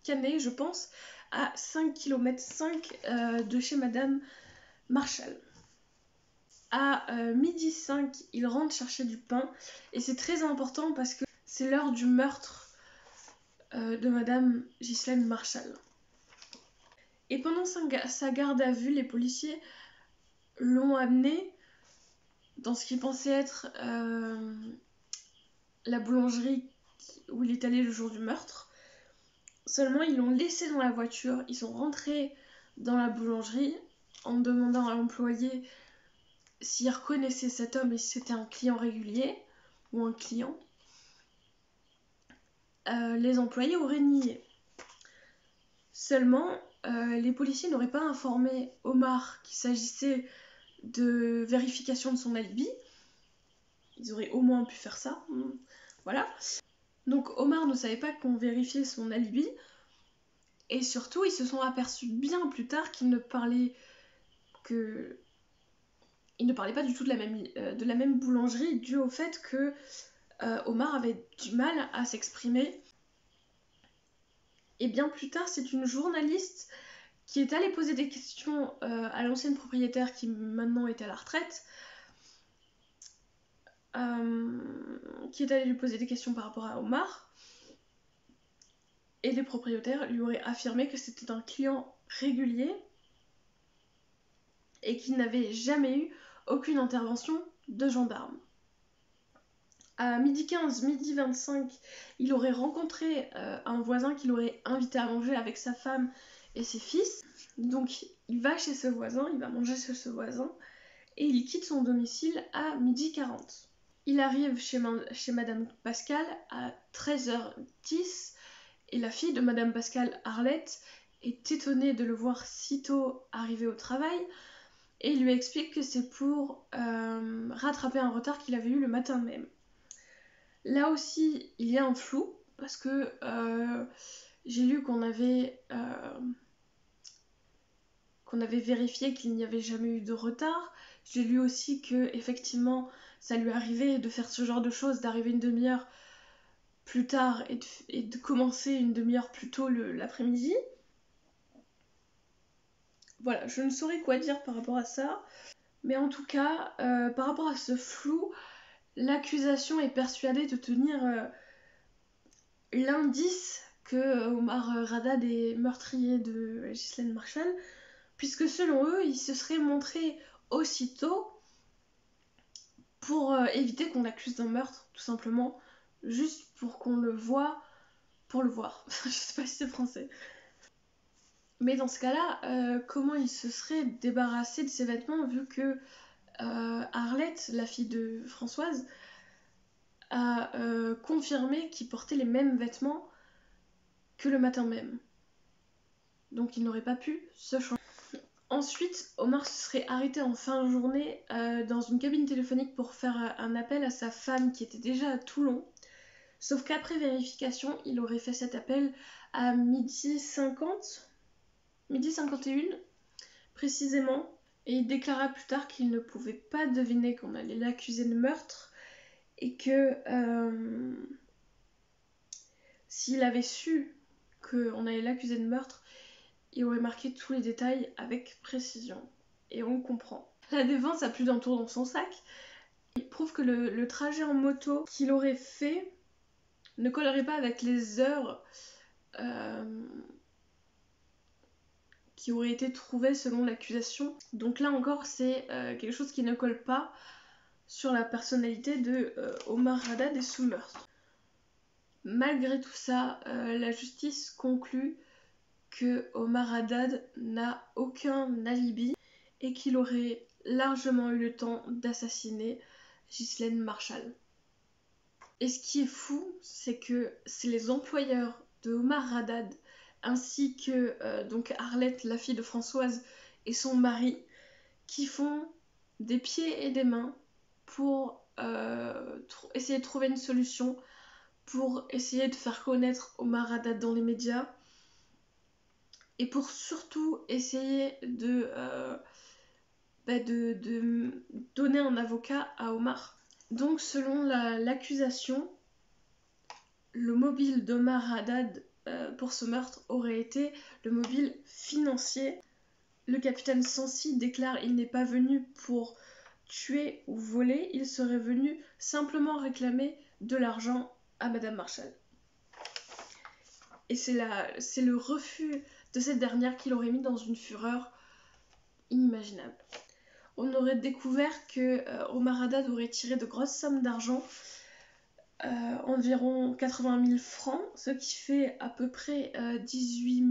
Canet, je pense, à 5 km de chez Madame Marshall. À midi 5, il rentre chercher du pain, et c'est très important parce que c'est l'heure du meurtre de Madame Ghislaine Marshall. Et pendant sa garde à vue, les policiers l'ont amené dans ce qu'ils pensaient être la boulangerie où il est allé le jour du meurtre. Seulement, ils l'ont laissé dans la voiture, ils sont rentrés dans la boulangerie en demandant à l'employé s'il reconnaissait cet homme et si c'était un client régulier ou un client. Les employés auraient nié. Seulement, les policiers n'auraient pas informé Omar qu'il s'agissait de vérification de son alibi. Ils auraient au moins pu faire ça. Voilà. Donc Omar ne savait pas qu'on vérifiait son alibi. Et surtout, ils se sont aperçus bien plus tard qu'il ne parlait pas du tout de la même boulangerie, dû au fait que Omar avait du mal à s'exprimer. Et bien plus tard, c'est une journaliste qui est allée poser des questions à l'ancienne propriétaire qui maintenant est à la retraite, qui est allée lui poser des questions par rapport à Omar, et les propriétaires lui auraient affirmé que c'était un client régulier et qu'il n'avait jamais eu aucune intervention de gendarme. À midi 15, midi 25, il aurait rencontré un voisin qui l'aurait invité à manger avec sa femme et ses fils. Donc il va chez ce voisin, il va manger chez ce voisin, et il quitte son domicile à midi 40. Il arrive chez Madame Pascal à 13h10, et la fille de Madame Pascal, Arlette, est étonnée de le voir si tôt arriver au travail, et il lui explique que c'est pour rattraper un retard qu'il avait eu le matin même. Là aussi, il y a un flou, parce que j'ai lu qu'on avait vérifié qu'il n'y avait jamais eu de retard. J'ai lu aussi que effectivement ça lui arrivait de faire ce genre de choses, d'arriver une demi-heure plus tard et de commencer une demi-heure plus tôt l'après-midi. Voilà, je ne saurais quoi dire par rapport à ça. Mais en tout cas, par rapport à ce flou, l'accusation est persuadée de tenir l'indice que Omar Haddad est meurtrier de Ghislaine Marshall, puisque selon eux, il se serait montré aussitôt pour éviter qu'on l'accuse d'un meurtre, tout simplement, juste pour qu'on le voie, pour le voir. Je sais pas si c'est français. Mais dans ce cas-là, comment il se serait débarrassé de ses vêtements, vu que Arlette, la fille de Françoise, a confirmé qu'il portait les mêmes vêtements que le matin même. donc il n'aurait pas pu se changer. Ensuite, Omar se serait arrêté en fin de journée dans une cabine téléphonique pour faire un appel à sa femme qui était déjà à Toulon. Sauf qu'après vérification, il aurait fait cet appel à midi 50, midi 51 précisément, et il déclara plus tard qu'il ne pouvait pas deviner qu'on allait l'accuser de meurtre et que s'il avait su qu'on allait l'accuser de meurtre, il aurait marqué tous les détails avec précision. Et on comprend. La défense a plus d'un tour dans son sac. Il prouve que le trajet en moto qu'il aurait fait ne collerait pas avec les heures qui auraient été trouvées selon l'accusation. Donc là encore, c'est quelque chose qui ne colle pas sur la personnalité de Omar Haddad et sous meurtre. Malgré tout ça, la justice conclut que Omar Haddad n'a aucun alibi et qu'il aurait largement eu le temps d'assassiner Ghislaine Marchal. Et ce qui est fou, c'est que c'est les employeurs de Omar Haddad ainsi que donc Arlette, la fille de Françoise, et son mari, qui font des pieds et des mains pour essayer de trouver une solution, pour essayer de faire connaître Omar Haddad dans les médias, et pour surtout essayer de donner un avocat à Omar. Donc selon l'accusation, le mobile d'Omar Haddad pour ce meurtre aurait été le mobile financier. Le capitaine Sancy déclare il n'est pas venu pour tuer ou voler, il serait venu simplement réclamer de l'argent à Madame Marchal. Et c'est le refus de cette dernière qui l'aurait mis dans une fureur inimaginable. On aurait découvert que Omar Haddad aurait tiré de grosses sommes d'argent, environ 80 000 francs, ce qui fait à peu près 18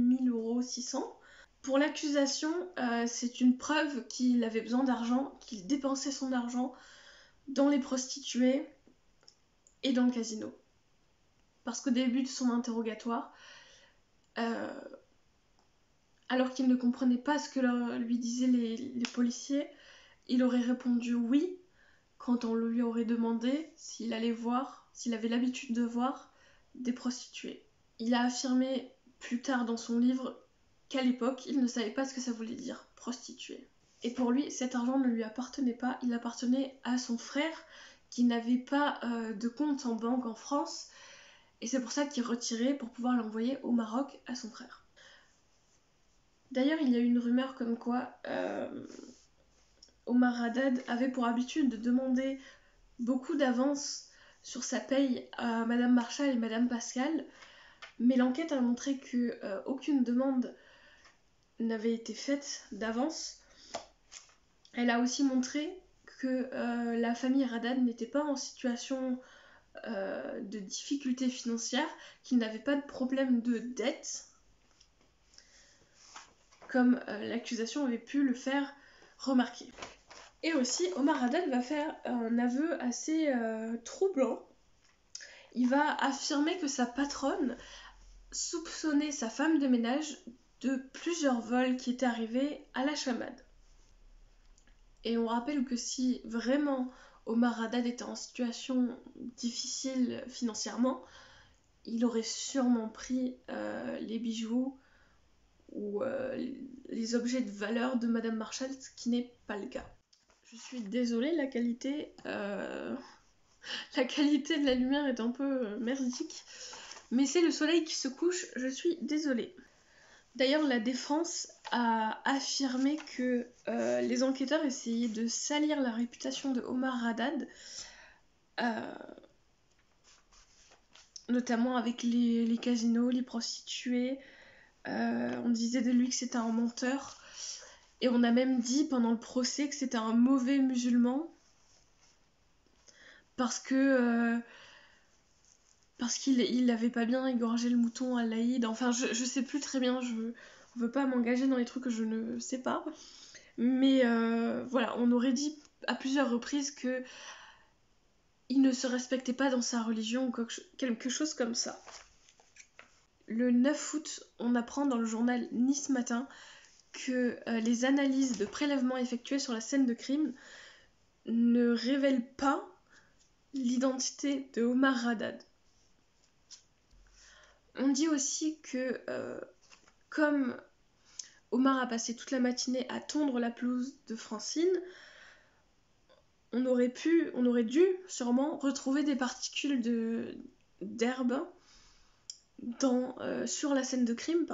600 €. Pour l'accusation, c'est une preuve qu'il avait besoin d'argent, qu'il dépensait son argent dans les prostituées et dans le casino. Parce qu'au début de son interrogatoire, alors qu'il ne comprenait pas ce que lui disaient les policiers, il aurait répondu oui quand on lui aurait demandé s'il allait voir, s'il avait l'habitude de voir des prostituées. Il a affirmé plus tard dans son livre qu'à l'époque, il ne savait pas ce que ça voulait dire, prostituée. Et pour lui, cet argent ne lui appartenait pas, il appartenait à son frère qui n'avait pas de compte en banque en France, et c'est pour ça qu'il retirait pour pouvoir l'envoyer au Maroc à son frère. D'ailleurs, il y a eu une rumeur comme quoi Omar Haddad avait pour habitude de demander beaucoup d'avance sur sa paye à Madame Marchal et Madame Pascal, mais l'enquête a montré que aucune demande n'avait été faite d'avance. Elle a aussi montré que la famille Haddad n'était pas en situation de difficulté financière, qu'ils n'avaient pas de problème de dette, comme l'accusation avait pu le faire remarquer. Et aussi, Omar Haddad va faire un aveu assez troublant. Il va affirmer que sa patronne soupçonnait sa femme de ménage de plusieurs vols qui étaient arrivés à la chamade. Et on rappelle que si vraiment Omar Haddad était en situation difficile financièrement, il aurait sûrement pris les bijoux ou les objets de valeur de Madame Marchal, ce qui n'est pas le cas. Je suis désolée, la qualité de la lumière est un peu merdique, mais c'est le soleil qui se couche, je suis désolée. D'ailleurs, la défense a affirmé que les enquêteurs essayaient de salir la réputation de Omar Haddad, notamment avec les casinos, les prostituées. On disait de lui que c'était un menteur. Et on a même dit pendant le procès que c'était un mauvais musulman parce qu'il n'avait pas bien égorgé le mouton à l'Aïd. Enfin, je sais plus très bien, je veux pas m'engager dans les trucs que je ne sais pas. Mais voilà, on aurait dit à plusieurs reprises que il ne se respectait pas dans sa religion ou quelque chose comme ça. Le 9 août, on apprend dans le journal Nice Matin que les analyses de prélèvements effectuées sur la scène de crime ne révèlent pas l'identité de Omar Haddad. On dit aussi que comme Omar a passé toute la matinée à tondre la pelouse de Francine, on aurait dû sûrement retrouver des particules d'herbe sur la scène de crime,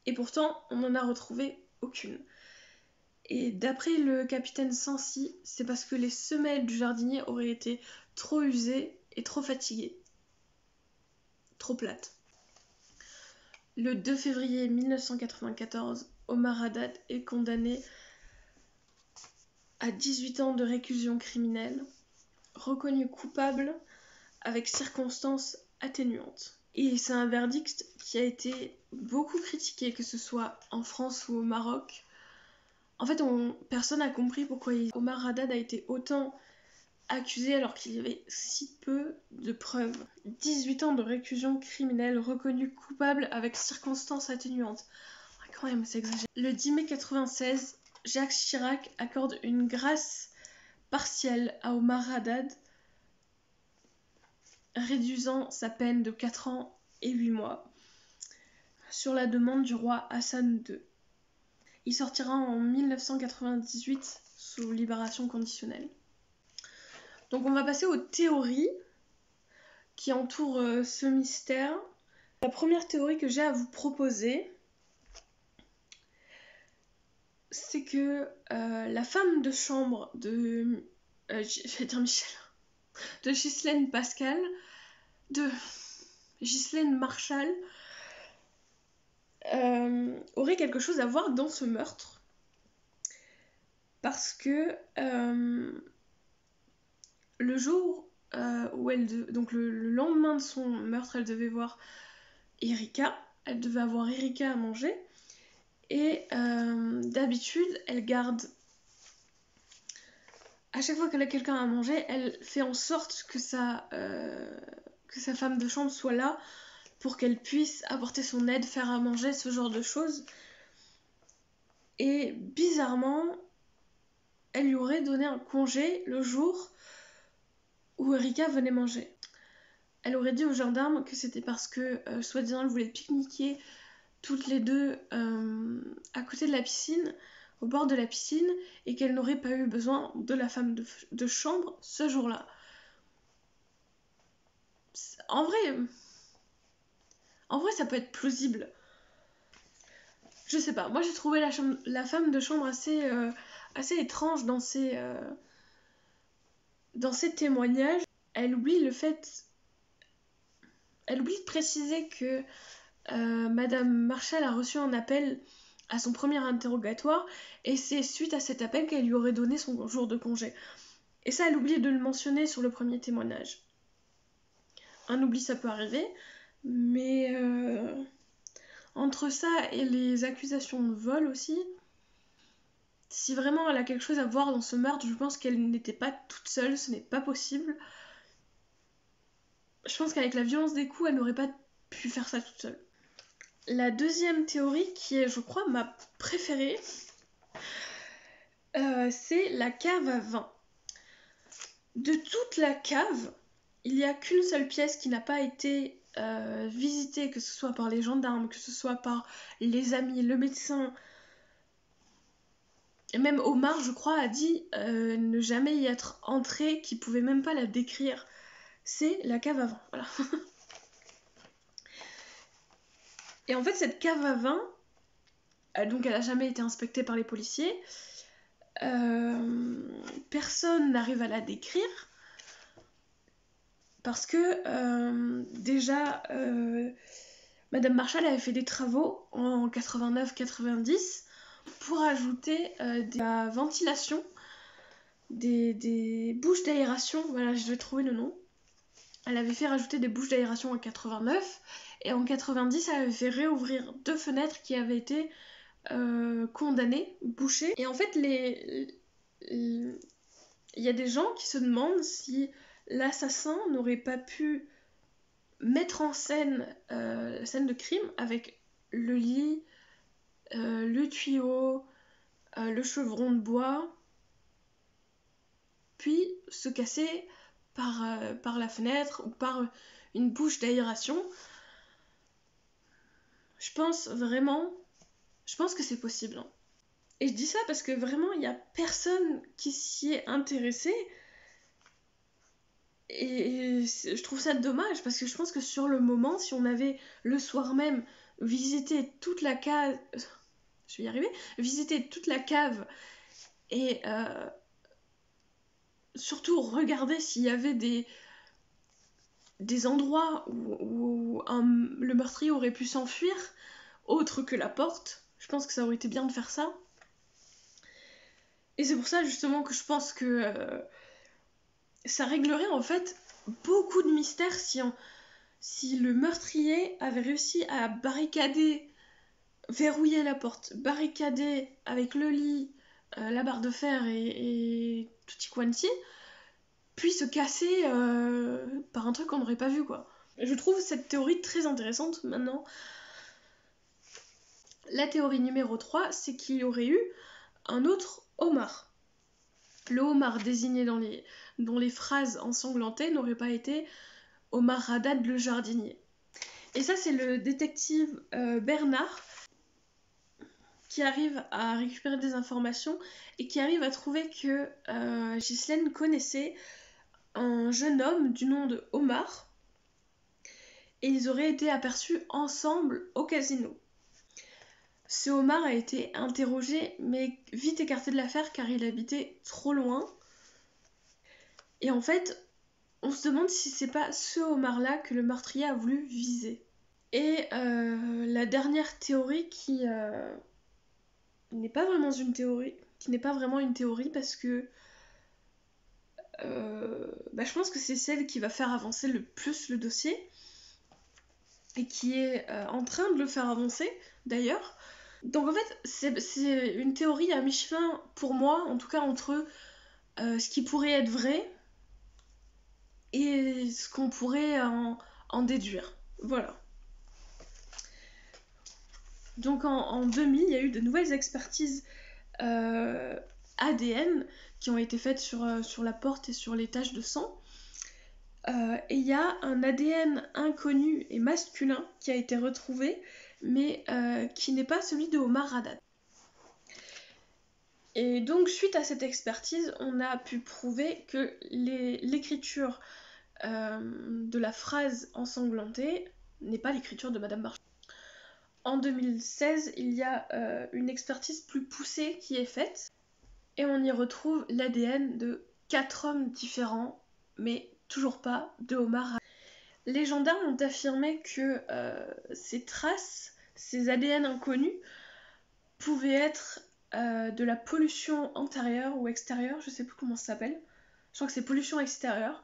et pourtant on n'en a retrouvé aucune. Et d'après le capitaine Sancy, c'est parce que les semelles du jardinier auraient été trop usées et trop fatiguées. Trop plates. Le 2 février 1994, Omar Haddad est condamné à 18 ans de réclusion criminelle, reconnu coupable avec circonstances atténuantes. Et c'est un verdict qui a été beaucoup critiqué, que ce soit en France ou au Maroc. En fait, personne n'a compris pourquoi Omar Haddad a été autant accusé alors qu'il y avait si peu de preuves. 18 ans de réclusion criminelle, reconnu coupable avec circonstances atténuantes. Quand même, c'est exagéré. Le 10 mai 1996, Jacques Chirac accorde une grâce partielle à Omar Haddad, réduisant sa peine de 4 ans et 8 mois, sur la demande du roi Hassan II. Il sortira en 1998 sous libération conditionnelle. Donc on va passer aux théories qui entourent ce mystère. La première théorie que j'ai à vous proposer, c'est que la femme de chambre de Ghislaine Pascal, de Ghislaine Marchal, aurait quelque chose à voir dans ce meurtre. Parce que le jour où donc le lendemain de son meurtre, elle devait voir Erika. Elle devait avoir Erika à manger. Et d'habitude, elle garde... À chaque fois qu'elle a quelqu'un à manger, elle fait en sorte que sa femme de chambre soit là pour qu'elle puisse apporter son aide, faire à manger, ce genre de choses. Et bizarrement, elle lui aurait donné un congé le jour où Erika venait manger. Elle aurait dit aux gendarmes que c'était parce que, soi-disant, elle voulait pique-niquer toutes les deux à côté de la piscine, au bord de la piscine, et qu'elle n'aurait pas eu besoin de la femme de chambre ce jour-là. En vrai, ça peut être plausible. Je sais pas, moi j'ai trouvé la femme de chambre assez étrange dans ses témoignages. Elle oublie de préciser que Madame Marchal a reçu un appel à son premier interrogatoire et c'est suite à cet appel qu'elle lui aurait donné son jour de congé. Et ça, elle oublie de le mentionner sur le premier témoignage. Un oubli, ça peut arriver, mais entre ça et les accusations de vol aussi, si vraiment elle a quelque chose à voir dans ce meurtre, je pense qu'elle n'était pas toute seule, ce n'est pas possible. Je pense qu'avec la violence des coups, elle n'aurait pas pu faire ça toute seule. La deuxième théorie, qui est, je crois, ma préférée, c'est la cave à vin. De toute la cave, il n'y a qu'une seule pièce qui n'a pas été visitée, que ce soit par les gendarmes, que ce soit par les amis, le médecin. Et même Omar, je crois, a dit ne jamais y être entré, qu'il pouvait même pas la décrire. C'est la cave à vin, voilà. Et en fait, cette cave à vin, donc elle n'a jamais été inspectée par les policiers. Personne n'arrive à la décrire. Parce que déjà, Madame Marchal avait fait des travaux en 89-90 pour ajouter de la ventilation, des bouches d'aération. Voilà, je vais trouver le nom. Elle avait fait rajouter des bouches d'aération en 89 et en 90, elle avait fait réouvrir 2 fenêtres qui avaient été condamnées, bouchées. Et en fait, il y a des gens qui se demandent si l'assassin n'aurait pas pu mettre en scène la scène de crime avec le lit, le tuyau, le chevron de bois, puis se casser par la fenêtre ou par une bouche d'aération. Je pense que c'est possible. Hein. Et je dis ça parce que vraiment, il n'y a personne qui s'y est intéressé. Et je trouve ça dommage parce que je pense que sur le moment, si on avait le soir même visité toute la cave, je vais y arriver, visiter toute la cave et surtout regarder s'il y avait des endroits où le meurtrier aurait pu s'enfuir, autre que la porte, je pense que ça aurait été bien de faire ça. Et c'est pour ça justement que je pense que ça réglerait en fait beaucoup de mystères si le meurtrier avait réussi à barricader, verrouiller la porte, barricader avec le lit, la barre de fer et tutti quanti, puis se casser par un truc qu'on n'aurait pas vu quoi. Je trouve cette théorie très intéressante maintenant. La théorie numéro 3, c'est qu'il y aurait eu un autre homard. Le homard désigné dans les phrases ensanglantées n'aurait pas été Omar Haddad le jardinier. Et ça, c'est le détective Bernard qui arrive à récupérer des informations et qui arrive à trouver que Ghislaine connaissait un jeune homme du nom de Omar et ils auraient été aperçus ensemble au casino. Ce Omar a été interrogé mais vite écarté de l'affaire car il habitait trop loin. Et en fait, on se demande si c'est pas ce Omar-là que le meurtrier a voulu viser. Et la dernière théorie qui n'est pas vraiment une théorie parce que je pense que c'est celle qui va faire avancer le plus le dossier et qui est en train de le faire avancer d'ailleurs. Donc en fait c'est une théorie à mi-chemin pour moi, en tout cas entre ce qui pourrait être vrai et ce qu'on pourrait en déduire. Voilà. Donc en 2000, il y a eu de nouvelles expertises ADN qui ont été faites sur la porte et sur les taches de sang. Et il y a un ADN inconnu et masculin qui a été retrouvé, mais qui n'est pas celui de Omar Haddad. Et donc, suite à cette expertise, on a pu prouver que l'écriture de la phrase ensanglantée n'est pas l'écriture de Madame Marchand. En 2016, il y a une expertise plus poussée qui est faite, et on y retrouve l'ADN de 4 hommes différents, mais toujours pas de Omar Haddad. Les gendarmes ont affirmé que ces traces, ces ADN inconnus, pouvaient être de la pollution antérieure ou extérieure, je sais plus comment ça s'appelle, je crois que c'est pollution extérieure,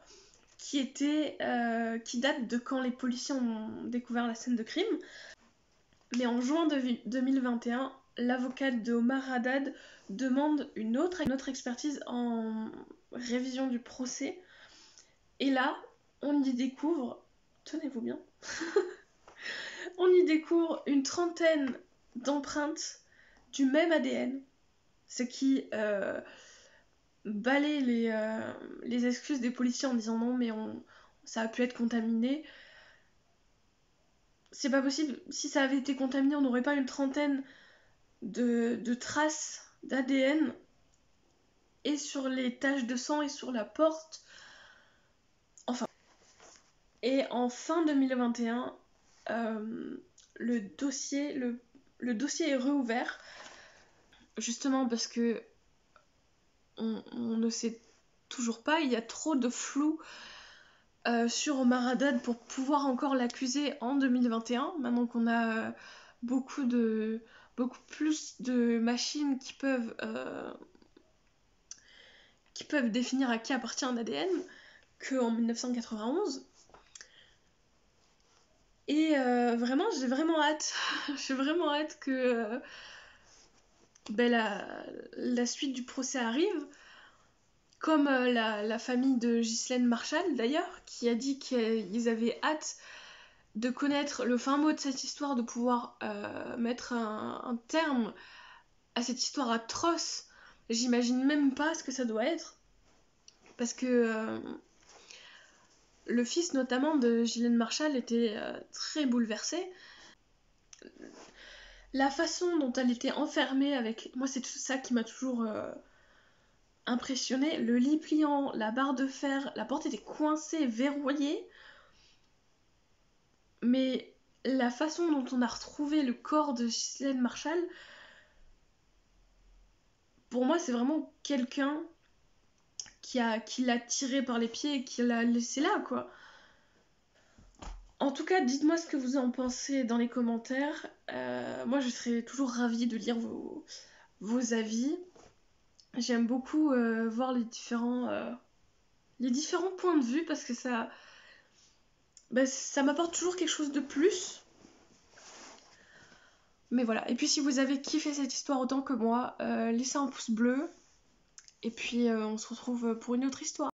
qui date de quand les policiers ont découvert la scène de crime. Mais en juin 2021, l'avocate de Omar Haddad demande une autre expertise en révision du procès. Et là, on y découvre, tenez-vous bien, on y découvre une trentaine d'empreintes du même ADN, ce qui balaie les excuses des policiers en disant non mais ça a pu être contaminé. C'est pas possible, si ça avait été contaminé, on n'aurait pas une trentaine de traces d'ADN et sur les taches de sang et sur la porte. Enfin. Et en fin 2021, le dossier est réouvert, justement parce que on ne sait toujours pas, il y a trop de flou sur Omar Haddad pour pouvoir encore l'accuser en 2021, maintenant qu'on a beaucoup plus de machines qui peuvent définir à qui appartient un ADN qu'en 1991. Et vraiment, j'ai vraiment hâte. J'ai vraiment hâte que la suite du procès arrive. Comme la famille de Ghislaine Marchal, d'ailleurs, qui a dit qu'ils avaient hâte de connaître le fin mot de cette histoire, de pouvoir mettre un terme à cette histoire atroce. J'imagine même pas ce que ça doit être. Parce que le fils notamment de Ghislaine Marshall était très bouleversé. La façon dont elle était enfermée avec... Moi, c'est tout ça qui m'a toujours impressionnée. Le lit pliant, la barre de fer, la porte était coincée, verrouillée. Mais la façon dont on a retrouvé le corps de Ghislaine Marshall, pour moi, c'est vraiment quelqu'un qui l'a tiré par les pieds et qui l'a laissé là, quoi. En tout cas, dites-moi ce que vous en pensez dans les commentaires. Moi, je serais toujours ravie de lire vos avis. J'aime beaucoup voir les différents points de vue parce que ça m'apporte toujours quelque chose de plus. Mais voilà. Et puis, si vous avez kiffé cette histoire autant que moi, laissez un pouce bleu. Et puis, on se retrouve pour une autre histoire.